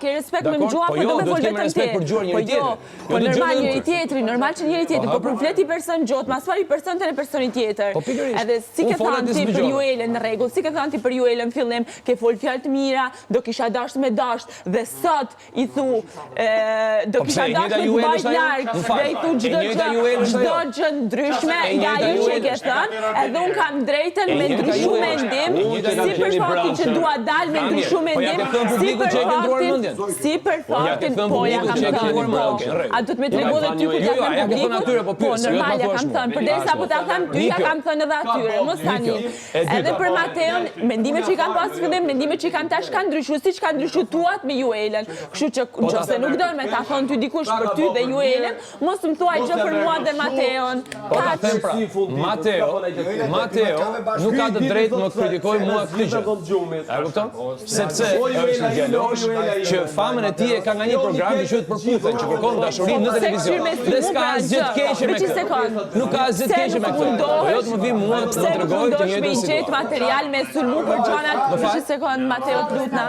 ke respekt me gjua, po do me fol vetëm ti. Po normal njëri tjetri, normal që njëri tjetri, po për flet i person gjot, mas fal i person të në personi tjetër. Edhe si ke thënë ti për Juelën në rregull, si ke thënë ti për Juelën në fillim, ke fol fjalë të mira, do kisha dashur me dash dhe sot i thu do kisha dashur me bajt larg, dhe i thu çdo gjë ndryshme nga ajo që ke thënë, edhe un kam drejtën me ndryshu mendim, si për faktin që dua dal me ndryshu mendim, si për faktin po ja kam thënë. A do të më tregu edhe ty kur ja them publikut? Po normal ja kam thënë, përdesa po ta them ty ja kam thënë edhe atyre, mos tani. Edhe për Mateon, mendimet që i kam pas fillim, mendimet që i kam tash kanë ndryshuar, siç kanë ndryshuar tuat me Juelën. Kështu që nëse nuk don me ta thon ty dikush për ty dhe Juelën, mos më thuaj gjë për mua dhe Mateon. Po ta them pra, Mateo nuk ka të drejtë më kritikoj mua këtë gjë. A kupton? Sepse është një dialog që famën e tij e ka nga një program që quhet Përputhen, që kërkon dashurinë në televizion. Dhe s'ka asgjë të keqe me këtë. Nuk ka asgjë të keqe me këtë. Jo të më vi mua të më tregoj të njëjtën situatë. Gjet material me sulmu për gjanat, një sekond Mateo Trutna.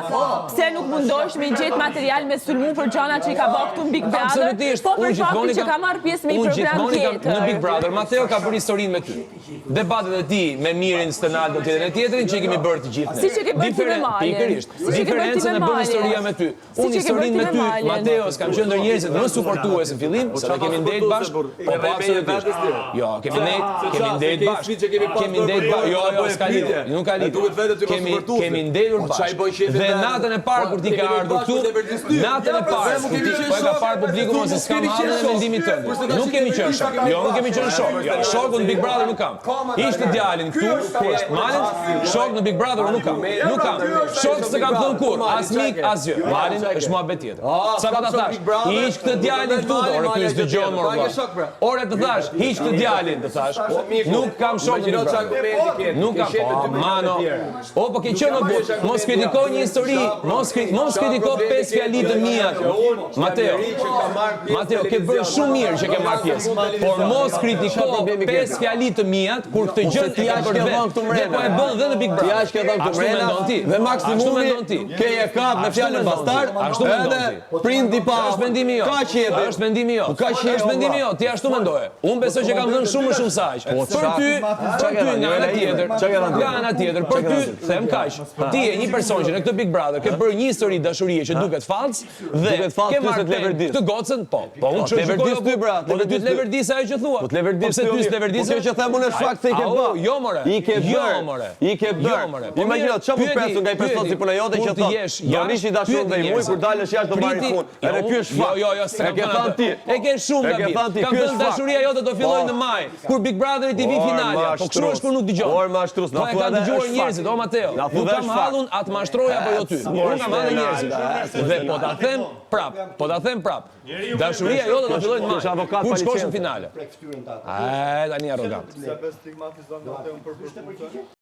Pse nuk mundosh me gjet material me sulmu për gjanat që i ka bërë këtu në Big Brother? Po për faktin që ka marrë pjesë me një program tjetër. Në Big Brother, Mateo ka bërë historinë me ty. Debatet e tij me Mirin Stenaldo tjetër e tjetrin që i kemi bërë të gjithë ne. Siç e ke bërë ti me Malin. Pikërisht. Diferencën e bën historia me ty. Unë historinë me ty, Mateo, s'kam qenë ndër njerëzit më suportues në fillim, se kemi ndejt bashkë. Po absolutisht. Jo, kemi ndejt bashkë. Kemi ndejt bashkë. Jo, s'ka lidhje. Nuk ka lidhje. Kemi ndejtur bashkë. Dhe natën e parë kur ti ke ardhur këtu, natën e parë kur ti po e ka parë publiku mos e s'kam hallën e vendimit tënd. Nuk kemi qenë shok. Jo, nuk kemi qenë shok. Jo, shok në Big Brother nuk kam. Ishte djalin këtu, poshtë Malin, shok në Big Brother nuk kam. Nuk kam. Shok s'e kam thënë kur, as mik, as gjë. Malin është muhabet tjetër. Sa pa ta thash, hiq këtë djalin këtu, ore ky është dëgjon më vonë. Ore të thash, hiq këtë djalin, të thash. Nuk kam shok në Big Brother. Nuk kam. Mano. O po ke qenë but, mos kritikoj një histori, mos kritikoj 5 fjali të mia. Mateo, ke bërë shumë mirë që ke marrë pjesë, por mos kritikoj 5 fjali të mia kur këtë gjë ti ja ke dhënë këtu mrena. Po e bën dhe në Big Brother. Ti ja ke dhënë këtu mrena dhe maksimumi ke e kap me fjalën bastard. Ashtu mendon ti. Prindi pa. Është mendimi jo. Ka qetë. Është mendimi jo. Është mendimi jo. Ti ashtu mendoje. Unë besoj që kam dhënë shumë shumë saq. Për ty nga ana tjetër. Nga ana tjetër, për ty them kaq. Ti je një person që në këtë Big Brother ke bërë një histori dashurie që duket fals dhe ke marrë këtë gocën, po. Po unë shikoj ty bra. Po ti leverdis ajo që thua. Po ti leverdis. Pse ty leverdis? Po që them unë është fakt se i ke bërë. Jo more. I ke bërë. I ke bërë. Imagjino çfarë po presu nga i person si puna jote që thotë. Do rishi dashur ndaj mua kur dalësh jashtë do marrë fund. Edhe ky është fakt. Jo, e ke thënë ti. E ke shumë gabim. Kam thënë dashuria jote do fillojë në maj, kur Big Brotheri TV finalja. Po kështu është kur nuk dëgjon. Por mashtrus, na thua dëgjuar njerëzit, o Mateo. Nuk kam hallun atë mashtroja apo jo ty. Unë kam hallën njerëzit. Dhe po ta them prap. Dashuria jote do fillojë në maj. Kur shkosh në finale. Tani arrogant. Se stigmatizon Mateun për përputhje.